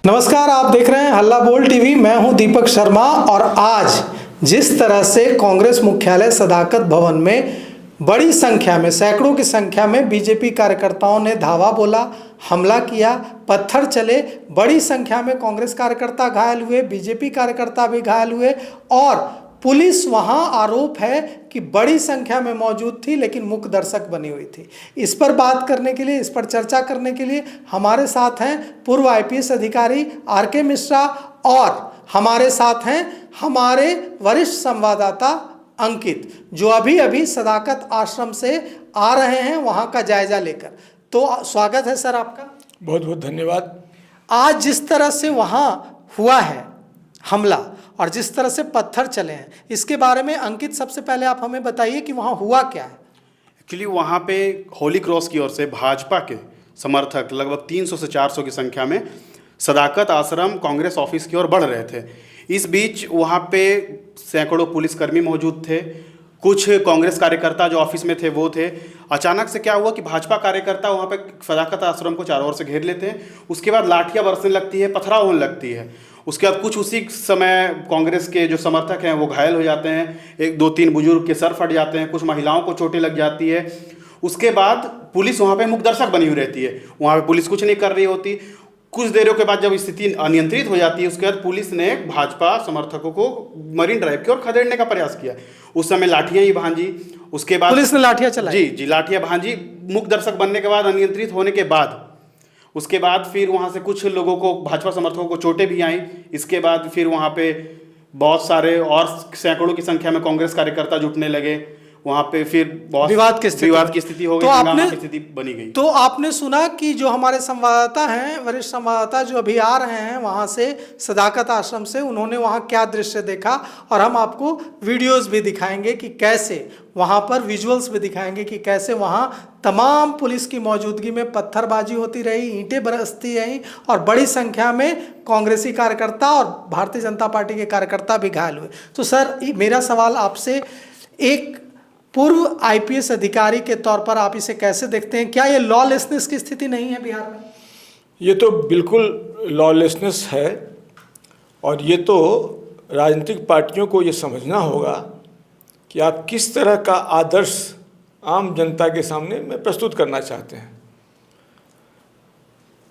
नमस्कार, आप देख रहे हैं हल्ला बोल टीवी। मैं हूं दीपक शर्मा और आज जिस तरह से कांग्रेस मुख्यालय सदाकत भवन में बड़ी संख्या में, सैकड़ों की संख्या में बीजेपी कार्यकर्ताओं ने धावा बोला, हमला किया, पत्थर चले, बड़ी संख्या में कांग्रेस कार्यकर्ता घायल हुए, बीजेपी कार्यकर्ता भी घायल हुए और पुलिस वहां आरोप है कि बड़ी संख्या में मौजूद थी लेकिन मूक दर्शक बनी हुई थी। इस पर बात करने के लिए, इस पर चर्चा करने के लिए हमारे साथ हैं पूर्व आईपीएस अधिकारी आर.के. मिश्रा और हमारे साथ हैं हमारे वरिष्ठ संवाददाता अंकित, जो अभी अभी सदाकत आश्रम से आ रहे हैं वहां का जायजा लेकर। तो स्वागत है सर आपका। बहुत बहुत धन्यवाद। आज जिस तरह से वहां हुआ है हमला और जिस तरह से पत्थर चले हैं, इसके बारे में अंकित सबसे पहले आप हमें बताइए कि वहाँ हुआ क्या है। एक्चुअली वहाँ पे होली क्रॉस की ओर से भाजपा के समर्थक लगभग 300 से 400 की संख्या में सदाकत आश्रम कांग्रेस ऑफिस की ओर बढ़ रहे थे। इस बीच वहाँ पे सैकड़ों पुलिसकर्मी मौजूद थे, कुछ कांग्रेस कार्यकर्ता जो ऑफिस में थे वो थे। अचानक से क्या हुआ कि भाजपा कार्यकर्ता वहाँ पे सदाकत आश्रम को चारों ओर से घेर लेते हैं। उसके बाद लाठियाँ बरसने लगती है, पथराव होने लगती है। उसके बाद कुछ उसी समय कांग्रेस के जो समर्थक हैं वो घायल हो जाते हैं, एक दो तीन बुजुर्ग के सर फट जाते हैं, कुछ महिलाओं को चोटें लग जाती है। उसके बाद पुलिस वहाँ पे मूकदर्शक बनी हुई रहती है, वहाँ पे पुलिस कुछ नहीं कर रही होती। कुछ देरों के बाद जब स्थिति अनियंत्रित हो जाती है, उसके बाद पुलिस ने भाजपा समर्थकों को मरीन ड्राइव की ओर खदेड़ने का प्रयास किया। उस समय लाठियाँ ही भांजी। उसके बाद पुलिस ने लाठियाँ चलाई। जी, लाठियाँ भांजी। मूकदर्शक बनने के बाद, अनियंत्रित होने के बाद, उसके बाद फिर वहाँ से कुछ लोगों को, भाजपा समर्थकों को चोटें भी आईं। इसके बाद फिर वहाँ पे बहुत सारे और सैकड़ों की संख्या में कांग्रेस कार्यकर्ता जुटने लगे। वहाँ पे फिर बहुत विवाद की स्थिति हो गई, हंगामा की स्थिति बनी गई। तो आपने सुना कि जो हमारे संवाददाता हैं, वरिष्ठ संवाददाता जो अभी आ रहे हैं वहाँ से सदाकत आश्रम से, उन्होंने वहाँ क्या दृश्य देखा और हम आपको वीडियोस भी दिखाएंगे कि कैसे वहाँ पर, विजुअल्स भी दिखाएंगे कि कैसे वहाँ तमाम पुलिस की मौजूदगी में पत्थरबाजी होती रही, ईंटें बरसती रहीं और बड़ी संख्या में कांग्रेसी कार्यकर्ता और भारतीय जनता पार्टी के कार्यकर्ता भी घायल हुए। तो सर, मेरा सवाल आपसे, एक पूर्व आईपीएस अधिकारी के तौर पर आप इसे कैसे देखते हैं? क्या ये लॉलेसनेस की स्थिति नहीं है बिहार में? ये तो बिल्कुल लॉलेसनेस है और ये तो राजनीतिक पार्टियों को ये समझना होगा कि आप किस तरह का आदर्श आम जनता के सामने में प्रस्तुत करना चाहते हैं।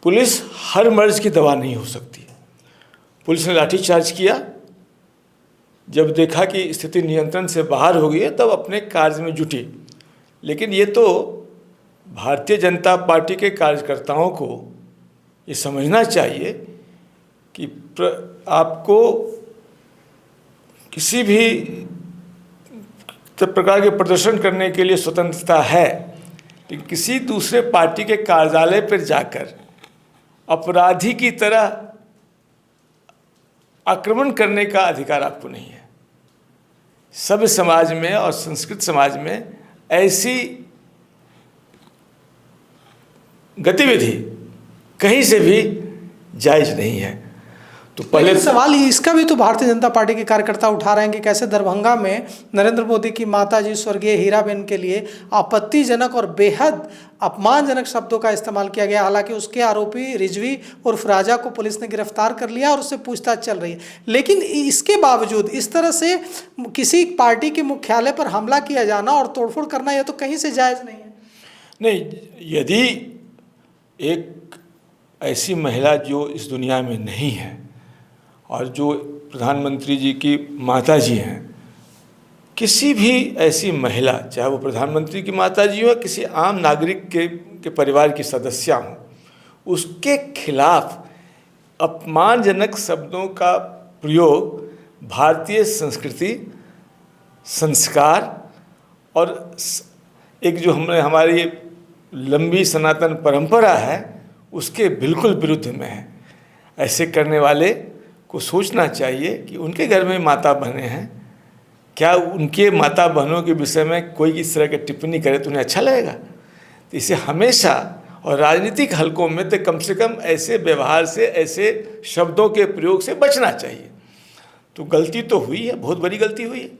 पुलिस हर मर्ज की दवा नहीं हो सकती। पुलिस ने लाठीचार्ज किया, जब देखा कि स्थिति नियंत्रण से बाहर हो गई है तब अपने कार्य में जुटी। लेकिन ये तो भारतीय जनता पार्टी के कार्यकर्ताओं को ये समझना चाहिए कि आपको किसी भी प्रकार के प्रदर्शन करने के लिए स्वतंत्रता है, लेकिन किसी दूसरे पार्टी के कार्यालय पर जाकर अपराधी की तरह आक्रमण करने का अधिकार आपको नहीं है। सभ्य समाज में और संस्कृत समाज में ऐसी गतिविधि कहीं से भी जायज़ नहीं है। तो पहले सवाल इसका भी तो भारतीय जनता पार्टी के कार्यकर्ता उठा रहे हैं कि कैसे दरभंगा में नरेंद्र मोदी की माताजी स्वर्गीय हीराबेन के लिए आपत्तिजनक और बेहद अपमानजनक शब्दों का इस्तेमाल किया गया। हालांकि उसके आरोपी रिजवी उर्फ राजा को पुलिस ने गिरफ्तार कर लिया और उससे पूछताछ चल रही है, लेकिन इसके बावजूद इस तरह से किसी पार्टी के मुख्यालय पर हमला किया जाना और तोड़फोड़ करना, यह तो कहीं से जायज़ नहीं है। नहीं, यदि एक ऐसी महिला जो इस दुनिया में नहीं है और जो प्रधानमंत्री जी की माता जी हैं, किसी भी ऐसी महिला, चाहे वो प्रधानमंत्री की माता जी हो, किसी आम नागरिक के परिवार की सदस्य हो, उसके खिलाफ अपमानजनक शब्दों का प्रयोग भारतीय संस्कृति, संस्कार और एक जो हमारी लंबी सनातन परंपरा है उसके बिल्कुल विरुद्ध में है। ऐसे करने वाले को सोचना चाहिए कि उनके घर में माता बहनें हैं, क्या उनके माता बहनों के विषय में कोई इस तरह की टिप्पणी करे तो उन्हें अच्छा लगेगा? तो इसे हमेशा, और राजनीतिक हलकों में तो कम से कम ऐसे व्यवहार से, ऐसे शब्दों के प्रयोग से बचना चाहिए। तो गलती तो हुई है, बहुत बड़ी गलती हुई है,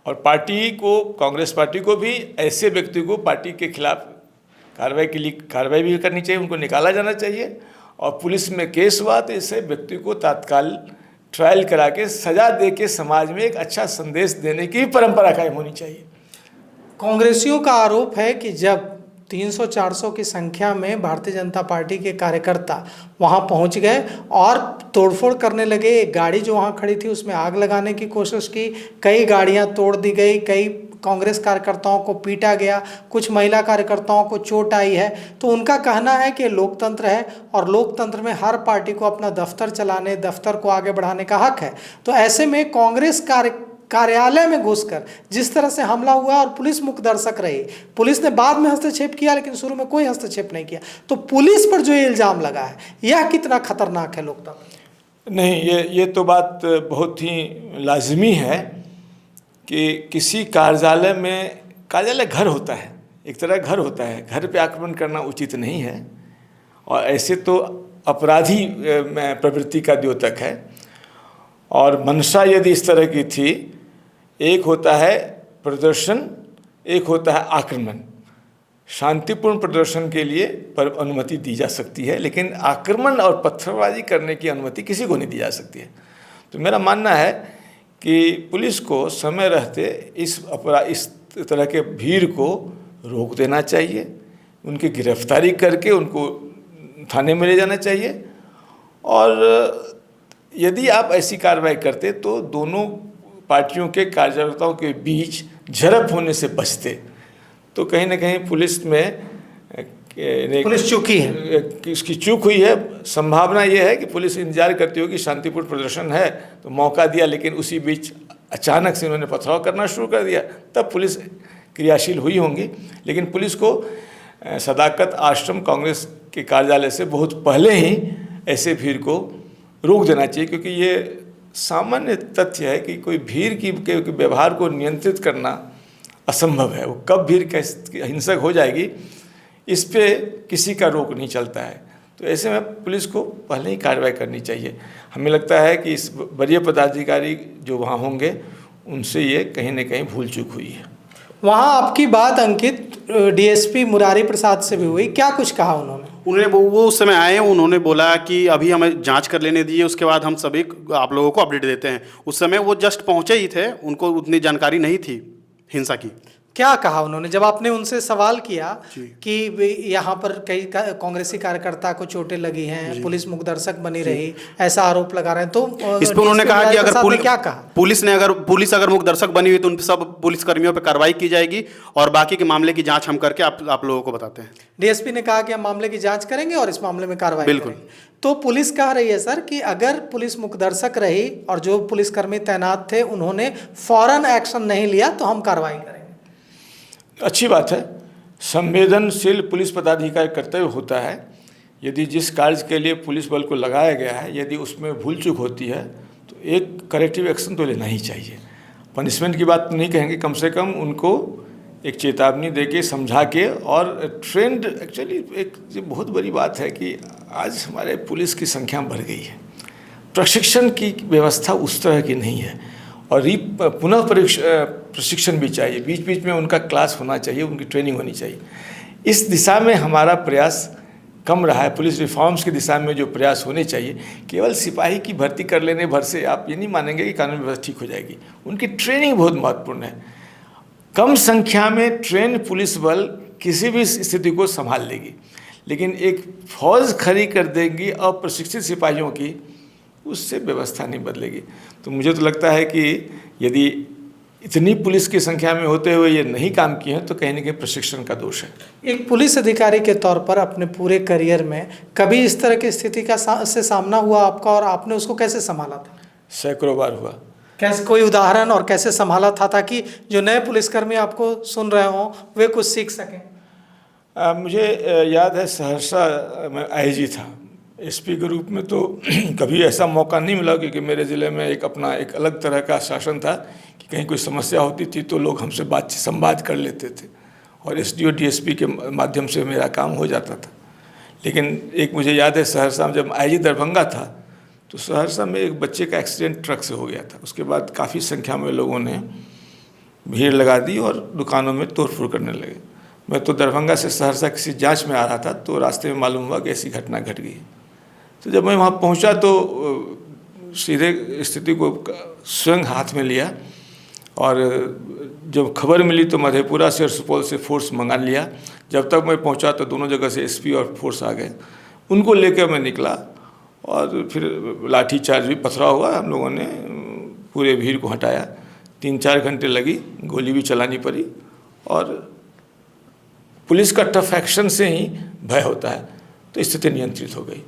और पार्टी को, कांग्रेस पार्टी को भी ऐसे व्यक्ति को पार्टी के खिलाफ कार्रवाई के लिए कार्रवाई भी करनी चाहिए, उनको निकाला जाना चाहिए और पुलिस में केस हुआ तो ऐसे व्यक्ति को तत्काल ट्रायल करा के सजा दे के समाज में एक अच्छा संदेश देने की परंपरा कायम होनी चाहिए। कांग्रेसियों का आरोप है कि जब 300-400 की संख्या में भारतीय जनता पार्टी के कार्यकर्ता वहां पहुंच गए और तोड़फोड़ करने लगे, एक गाड़ी जो वहां खड़ी थी उसमें आग लगाने की कोशिश की, कई गाड़ियां तोड़ दी गई, कई कांग्रेस कार्यकर्ताओं को पीटा गया, कुछ महिला कार्यकर्ताओं को चोट आई है। तो उनका कहना है कि लोकतंत्र है और लोकतंत्र में हर पार्टी को अपना दफ्तर चलाने, दफ्तर को आगे बढ़ाने का हक है। तो ऐसे में कांग्रेस कार्यालय में घुसकर जिस तरह से हमला हुआ और पुलिस मुख दर्शक रही, पुलिस ने बाद में हस्तक्षेप किया लेकिन शुरू में कोई हस्तक्षेप नहीं किया, तो पुलिस पर जो इल्ज़ाम लगा है यह कितना खतरनाक है लोकतंत्र? नहीं, ये तो बात बहुत ही लाजमी है कि किसी कार्यालय घर होता है, एक तरह घर होता है, घर पे आक्रमण करना उचित नहीं है और ऐसे तो अपराधी प्रवृत्ति का द्योतक है। और मंशा यदि इस तरह की थी, एक होता है प्रदर्शन, एक होता है आक्रमण। शांतिपूर्ण प्रदर्शन के लिए पर अनुमति दी जा सकती है, लेकिन आक्रमण और पत्थरबाजी करने की अनुमति किसी को नहीं दी जा सकती है। तो मेरा मानना है कि पुलिस को समय रहते इस तरह के भीड़ को रोक देना चाहिए, उनकी गिरफ्तारी करके उनको थाने में ले जाना चाहिए। और यदि आप ऐसी कार्रवाई करते तो दोनों पार्टियों के कार्यकर्ताओं के बीच झड़प होने से बचते। तो कहीं ना कहीं पुलिस में पुलिस चूकी है, इसकी चूक हुई है। संभावना ये है कि पुलिस इंतजार करती होगी शांतिपूर्ण प्रदर्शन है तो मौका दिया, लेकिन उसी बीच अचानक से उन्होंने पथराव करना शुरू कर दिया, तब पुलिस क्रियाशील हुई होंगी। लेकिन पुलिस को सदाकत आश्रम कांग्रेस के कार्यालय से बहुत पहले ही ऐसे भीड़ को रोक देना चाहिए, क्योंकि ये सामान्य तथ्य है कि कोई भीड़ के व्यवहार को नियंत्रित करना असंभव है। वो कब भीड़ कैसे हिंसक हो जाएगी इस पे किसी का रोक नहीं चलता है। तो ऐसे में पुलिस को पहले ही कार्रवाई करनी चाहिए। हमें लगता है कि इस वरीय पदाधिकारी जो वहाँ होंगे उनसे ये कहीं ना कहीं भूल चूक हुई है। वहाँ आपकी बात अंकित डीएसपी मुरारी प्रसाद से भी हुई, क्या कुछ कहा उन्होंने? वो उस समय आए, उन्होंने बोला कि अभी हमें जांच कर लेने दीजिए, उसके बाद हम सभी आप लोगों को अपडेट देते हैं। उस समय वो जस्ट पहुंचे ही थे, उनको उतनी जानकारी नहीं थी हिंसा की। क्या कहा उन्होंने जब आपने उनसे सवाल किया कि यहाँ पर कई कांग्रेसी कार्यकर्ता को चोटें लगी हैं, पुलिस मुखदर्शक बनी रही, ऐसा आरोप लगा रहे हैं, तो इस पर उन्होंने कहा कि अगर क्या कहा? पुलिस अगर मुखदर्शक बनी हुई तो उन सब पुलिसकर्मियों पर कार्रवाई की जाएगी और बाकी के मामले की जांच हम करके आप लोगों को बताते हैं। डीएसपी ने कहा कि हम मामले की जांच करेंगे और इस मामले में कार्रवाई बिल्कुल करेंगे। तो पुलिस कह रही है सर कि अगर पुलिस मुखदर्शक रही और जो पुलिसकर्मी तैनात थे उन्होंने फौरन एक्शन नहीं लिया तो हम कार्रवाई करेंगे। अच्छी बात है, संवेदनशील पुलिस पदाधिकारी कर्तव्य होता है। यदि जिस कार्य के लिए पुलिस बल को लगाया गया है यदि उसमें भूल चूक होती है तो एक करेक्टिव एक्शन तो लेना ही चाहिए। पनिशमेंट की बात नहीं कहेंगे, कम से कम उनको एक चेतावनी देके समझा के। और ट्रेंड एक्चुअली एक बहुत बड़ी बात है कि आज हमारे पुलिस की संख्या बढ़ गई है, प्रशिक्षण की व्यवस्था उस तरह की नहीं है और पुनः प्रशिक्षण भी चाहिए, बीच बीच में उनका क्लास होना चाहिए, उनकी ट्रेनिंग होनी चाहिए। इस दिशा में हमारा प्रयास कम रहा है। पुलिस रिफॉर्म्स की दिशा में जो प्रयास होने चाहिए, केवल सिपाही की भर्ती कर लेने भर से आप ये नहीं मानेंगे कि कानून व्यवस्था ठीक हो जाएगी। उनकी ट्रेनिंग बहुत महत्वपूर्ण है। कम संख्या में ट्रेन पुलिस बल किसी भी स्थिति को संभाल लेगी, लेकिन एक फौज खड़ी कर देगी अप्रशिक्षित सिपाहियों की, उससे व्यवस्था नहीं बदलेगी। तो मुझे तो लगता है कि यदि इतनी पुलिस की संख्या में होते हुए ये नहीं काम किए हैं तो कहीं ना कहीं प्रशिक्षण का दोष है। एक पुलिस अधिकारी के तौर पर अपने पूरे करियर में कभी इस तरह की स्थिति का से सामना हुआ आपका और आपने उसको कैसे संभाला था? सैकड़ों बार हुआ। कैसे, कोई उदाहरण और कैसे संभाला था ताकि जो नए पुलिसकर्मी आपको सुन रहे हों वे कुछ सीख सकें? मुझे याद है सहरसा में आईजी था, एसपी के रूप में तो कभी ऐसा मौका नहीं मिला, क्योंकि मेरे ज़िले में एक अलग तरह का शासन था कि कहीं कोई समस्या होती थी तो लोग हमसे संवाद कर लेते थे और एसडीओ डीएसपी के माध्यम से मेरा काम हो जाता था। लेकिन एक मुझे याद है सहरसा में जब आईजी दरभंगा था तो सहरसा में एक बच्चे का एक्सीडेंट ट्रक से हो गया था। उसके बाद काफ़ी संख्या में लोगों ने भीड़ लगा दी और दुकानों में तोड़फोड़ करने लगे। मैं तो दरभंगा से सहरसा किसी जांच में आ रहा था तो रास्ते में मालूम हुआ कि ऐसी घटना घट गई। तो जब मैं वहाँ पहुँचा तो सीधे स्थिति को स्वयं हाथ में लिया और जब खबर मिली तो मधेपुरा से और सुपौल से फोर्स मंगा लिया। जब तक मैं पहुंचा तो दोनों जगह से एसपी और फोर्स आ गए, उनको लेकर मैं निकला और फिर लाठी चार्ज भी पथराव हुआ। हम लोगों ने पूरे भीड़ को हटाया, 3-4 घंटे लगी, गोली भी चलानी पड़ी और पुलिस का टफ एक्शन से ही भय होता है, तो स्थिति नियंत्रित हो गई।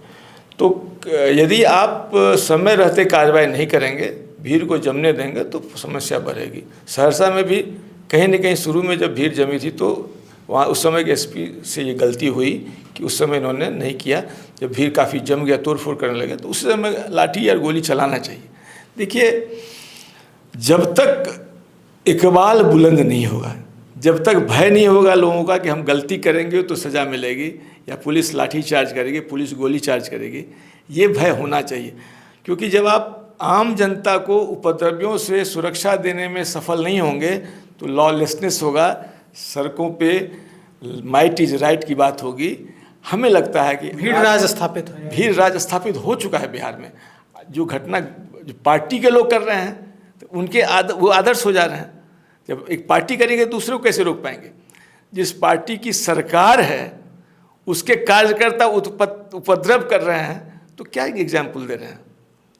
तो यदि आप समय रहते कार्रवाई नहीं करेंगे, भीड़ को जमने देंगे तो समस्या बढ़ेगी। सहरसा में भी कहीं न कहीं शुरू में जब भीड़ जमी थी तो वहाँ उस समय के एसपी से ये गलती हुई कि उस समय इन्होंने नहीं किया। जब भीड़ काफ़ी जम गया, तोड़फोड़ करने लगे, तो उस समय लाठी या गोली चलाना चाहिए। देखिए, जब तक इकबाल बुलंद नहीं होगा, जब तक भय नहीं होगा लोगों का कि हम गलती करेंगे तो सज़ा मिलेगी या पुलिस लाठी चार्ज करेगी, पुलिस गोली चार्ज करेगी, ये भय होना चाहिए। क्योंकि जब आप आम जनता को उपद्रवियों से सुरक्षा देने में सफल नहीं होंगे तो लॉलेसनेस होगा, सड़कों पे माइट इज राइट की बात होगी। हमें लगता है कि भीड़ राज स्थापित हो चुका है बिहार में। जो घटना जो पार्टी के लोग कर रहे हैं तो उनके वो आदर्श हो जा रहे हैं। जब एक पार्टी करेंगे दूसरे को कैसे रोक पाएंगे? जिस पार्टी की सरकार है उसके कार्यकर्ता उपद्रव कर रहे हैं तो क्या एग्जाम्पल दे रहे हैं?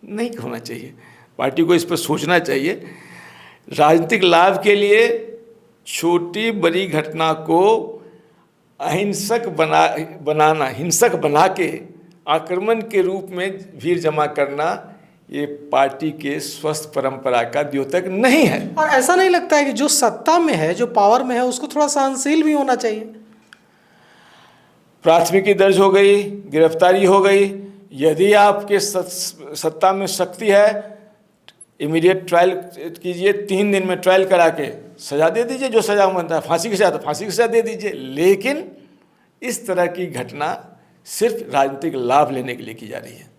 नहीं होना चाहिए। पार्टी को इस पर सोचना चाहिए। राजनीतिक लाभ के लिए छोटी बड़ी घटना को अहिंसक बनाना, हिंसक बना के आक्रमण के रूप में भीड़ जमा करना, ये पार्टी के स्वस्थ परंपरा का द्योतक नहीं है। और ऐसा नहीं लगता है कि जो सत्ता में है, जो पावर में है, उसको थोड़ा सहनशील भी होना चाहिए? प्राथमिकी दर्ज हो गई, गिरफ्तारी हो गई। यदि आपके सत्ता में शक्ति है, इमीडिएट ट्रायल कीजिए, 3 दिन में ट्रायल करा के सज़ा दे दीजिए। जो सज़ा बनता है, फांसी की सज़ा तो फांसी की सज़ा दे दीजिए। लेकिन इस तरह की घटना सिर्फ राजनीतिक लाभ लेने के लिए की जा रही है।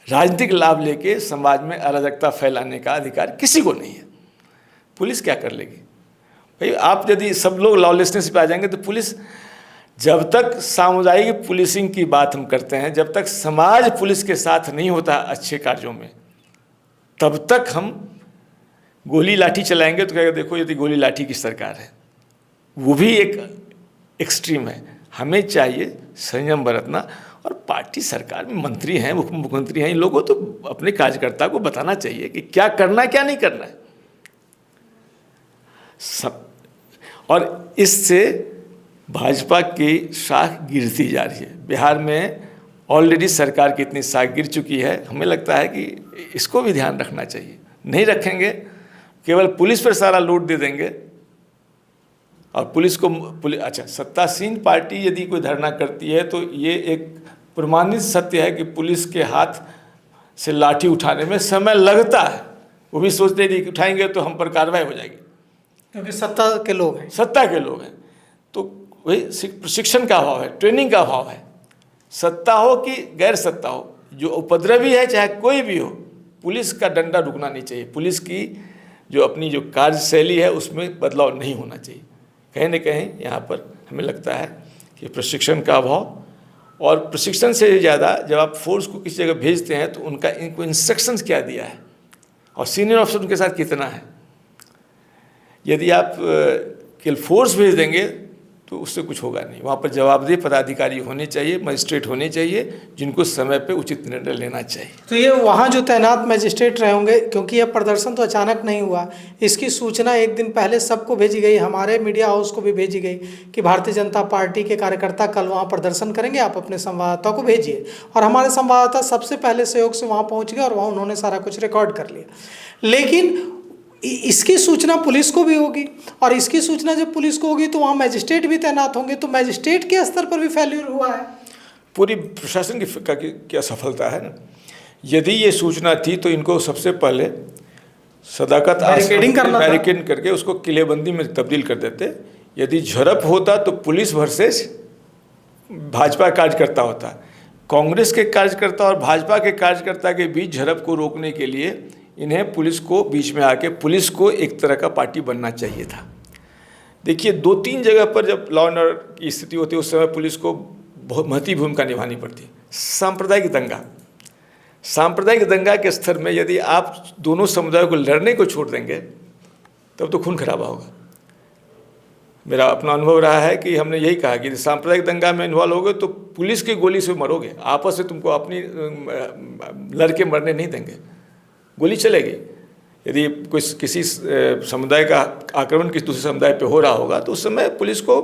राजनीतिक लाभ लेके समाज में अराजकता फैलाने का अधिकार किसी को नहीं है। पुलिस क्या कर लेगी भाई? आप यदि सब लोग लॉलेसनेस पे आ जाएंगे तो पुलिस, जब तक सामुदायिक पुलिसिंग की बात हम करते हैं, जब तक समाज पुलिस के साथ नहीं होता अच्छे कार्यों में, तब तक हम गोली लाठी चलाएंगे तो कहेगा देखो यदि गोली लाठी की सरकार है। वो भी एक एक्सट्रीम है। हमें चाहिए संयम बरतना। और पार्टी सरकार में मंत्री हैं, मुख्यमंत्री हैं, इन लोगों को तो अपने कार्यकर्ता को बताना चाहिए कि क्या करना है क्या नहीं करना है सब। और इससे भाजपा की शाख गिरती जा रही है। बिहार में ऑलरेडी सरकार की इतनी शाख गिर चुकी है, हमें लगता है कि इसको भी ध्यान रखना चाहिए। नहीं रखेंगे, केवल पुलिस पर सारा लोड दे देंगे और पुलिस को अच्छा, सत्तासीन पार्टी यदि कोई धरना करती है तो ये एक प्रमाणित सत्य है कि पुलिस के हाथ से लाठी उठाने में समय लगता है। वो भी सोचते हैं कि उठाएंगे तो हम पर कार्रवाई हो जाएगी, क्योंकि सत्ता के लोग हैं। सत्ता के लोग हैं तो वही प्रशिक्षण का अभाव है, ट्रेनिंग का अभाव है। सत्ता हो कि गैर सत्ता हो, जो उपद्रवी है चाहे कोई भी हो, पुलिस का डंडा रुकना नहीं चाहिए। पुलिस की जो अपनी जो कार्यशैली है उसमें बदलाव नहीं होना चाहिए। कहीं न कहीं यहाँ पर हमें लगता है कि प्रशिक्षण का अभाव, और प्रशिक्षण से ज़्यादा जब आप फोर्स को किसी जगह भेजते हैं तो इनको इंस्ट्रक्शंस क्या दिया है और सीनियर ऑफिसर उनके साथ कितना है। यदि आप केवल फोर्स भेज देंगे तो उससे कुछ होगा नहीं। वहाँ पर जवाबदेह पदाधिकारी होने चाहिए, मजिस्ट्रेट होने चाहिए, जिनको समय पे उचित निर्णय लेना चाहिए। तो ये वहाँ जो तैनात मजिस्ट्रेट रहे होंगे, क्योंकि यह प्रदर्शन तो अचानक नहीं हुआ, इसकी सूचना एक दिन पहले सबको भेजी गई, हमारे मीडिया हाउस को भी भेजी गई कि भारतीय जनता पार्टी के कार्यकर्ता कल वहाँ प्रदर्शन करेंगे, आप अपने संवाददाता को भेजिए। और हमारे संवाददाता सबसे पहले सहयोग से वहाँ पहुँच गए और वहाँ उन्होंने सारा कुछ रिकॉर्ड कर लिया। लेकिन इसकी सूचना पुलिस को भी होगी, और इसकी सूचना जब पुलिस को होगी तो वहाँ मजिस्ट्रेट भी तैनात होंगे, तो मजिस्ट्रेट के स्तर पर भी फेल्यूर हुआ है। पूरी प्रशासन की क्या सफलता है ना। यदि ये सूचना थी तो इनको सबसे पहले सदाकत बैरिकेडिंग करके उसको किलेबंदी में तब्दील कर देते। यदि झड़प होता तो पुलिस वर्सेस भाजपा कार्यकर्ता होता। कांग्रेस के कार्यकर्ता और भाजपा के कार्यकर्ता के बीच झड़प को रोकने के लिए इन्हें पुलिस को बीच में आके पुलिस को एक तरह का पार्टी बनना चाहिए था। देखिए 2-3 जगह पर जब लॉ एंड ऑर्डर की स्थिति होती है उस समय पुलिस को बहुत महत्वपूर्ण भूमिका निभानी पड़ती है। सांप्रदायिक दंगा के स्तर में यदि आप दोनों समुदायों को लड़ने को छोड़ देंगे तब तो खून खराबा होगा। मेरा अपना अनुभव रहा है कि हमने यही कहा कि सांप्रदायिक दंगा में इन्वॉल्व होगे तो पुलिस की गोली से मरोगे, आपस में तुमको अपनी लड़के मरने नहीं देंगे, गोली चलेगी। यदि किसी समुदाय का आक्रमण किसी दूसरे समुदाय पे हो रहा होगा तो उस समय पुलिस को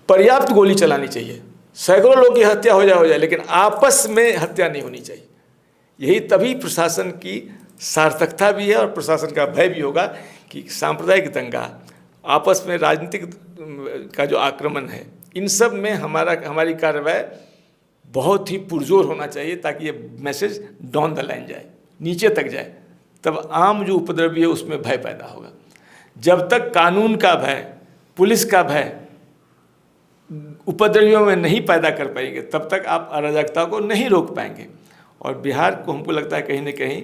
पर्याप्त गोली चलानी चाहिए। सैकड़ों लोगों की हत्या हो जाए लेकिन आपस में हत्या नहीं होनी चाहिए। यही तभी प्रशासन की सार्थकता भी है और प्रशासन का भय भी होगा कि सांप्रदायिक दंगा, आपस में राजनीतिक का जो आक्रमण है, इन सब में हमारी कार्रवाई बहुत ही पुरजोर होना चाहिए ताकि ये मैसेज डाउन द लाइन जाए, नीचे तक जाए। तब आम जो उपद्रवी है उसमें भय पैदा होगा। जब तक कानून का भय, पुलिस का भय उपद्रवियों में नहीं पैदा कर पाएंगे तब तक आप अराजकता को नहीं रोक पाएंगे। और बिहार को हमको लगता है कहीं ना कहीं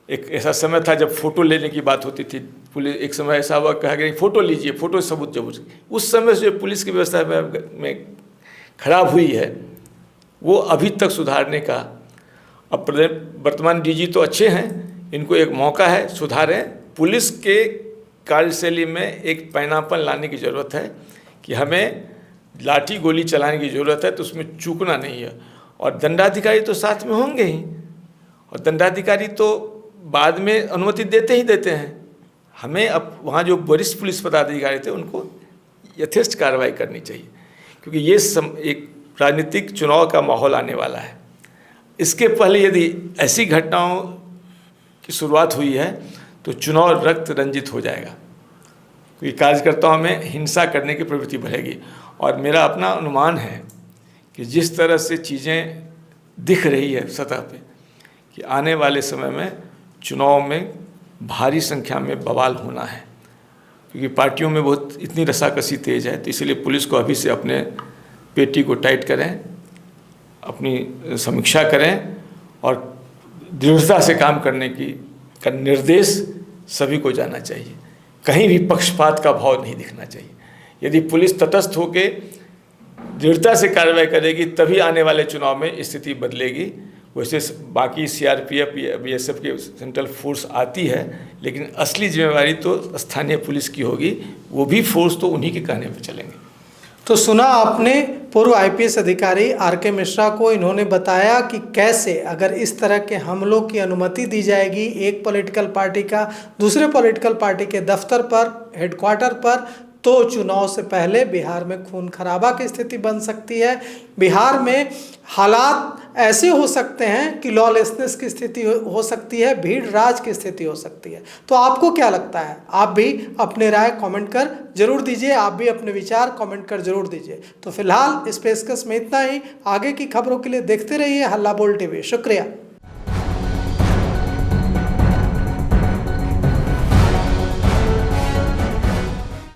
एक ऐसा समय था जब फ़ोटो लेने की बात होती थी। पुलिस एक समय ऐसा हुआ, कहा गया फ़ोटो लीजिए, फ़ोटो सबूत जब उस समय से जो पुलिस की व्यवस्था में खराब हुई है वो अभी तक सुधारने का, अब वर्तमान डीजी तो अच्छे हैं, इनको एक मौका है, सुधारें। पुलिस के कार्यशैली में एक पैनापन लाने की ज़रूरत है कि हमें लाठी गोली चलाने की ज़रूरत है तो उसमें चूकना नहीं है। और दंडाधिकारी तो साथ में होंगे ही, और दंडाधिकारी तो बाद में अनुमति देते हैं। हमें अब वहाँ जो वरिष्ठ पुलिस पदाधिकारी थे उनको यथेष्ट कार्रवाई करनी चाहिए, क्योंकि ये एक राजनीतिक चुनाव का माहौल आने वाला है। इसके पहले यदि ऐसी घटनाओं की शुरुआत हुई है तो चुनाव रक्त रंजित हो जाएगा, क्योंकि कार्यकर्ताओं में हिंसा करने की प्रवृत्ति बढ़ेगी। और मेरा अपना अनुमान है कि जिस तरह से चीज़ें दिख रही है सतह पे कि आने वाले समय में चुनाव में भारी संख्या में बवाल होना है, क्योंकि पार्टियों में बहुत इतनी रसाकसी तेज है। तो इसलिए पुलिस को अभी से अपने पेटी को टाइट करें, अपनी समीक्षा करें और दृढ़ता से काम करने का निर्देश सभी को जाना चाहिए। कहीं भी पक्षपात का भाव नहीं दिखना चाहिए। यदि पुलिस तटस्थ होकर दृढ़ता से कार्रवाई करेगी तभी आने वाले चुनाव में स्थिति बदलेगी। वैसे बाकी सीआरपीएफ, बीएसएफ की सेंट्रल फोर्स आती है, लेकिन असली जिम्मेवारी तो स्थानीय पुलिस की होगी। वो भी फोर्स तो उन्हीं के कहने पर चलेंगे। तो सुना आपने पूर्व आईपीएस अधिकारी आर.के. मिश्रा को। इन्होंने बताया कि कैसे अगर इस तरह के हमलों की अनुमति दी जाएगी एक पॉलिटिकल पार्टी का दूसरे पॉलिटिकल पार्टी के दफ्तर पर, हेडक्वार्टर पर, तो चुनाव से पहले बिहार में खून खराबा की स्थिति बन सकती है। बिहार में हालात ऐसे हो सकते हैं कि लॉलेसनेस की स्थिति हो सकती है, भीड़ राज की स्थिति हो सकती है। तो आपको क्या लगता है? आप भी अपने राय कमेंट कर जरूर दीजिए, आप भी अपने विचार कमेंट कर जरूर दीजिए। तो फिलहाल इस पेशकश में इतना ही। आगे की खबरों के लिए देखते रहिए हल्ला बोल टीवी। शुक्रिया।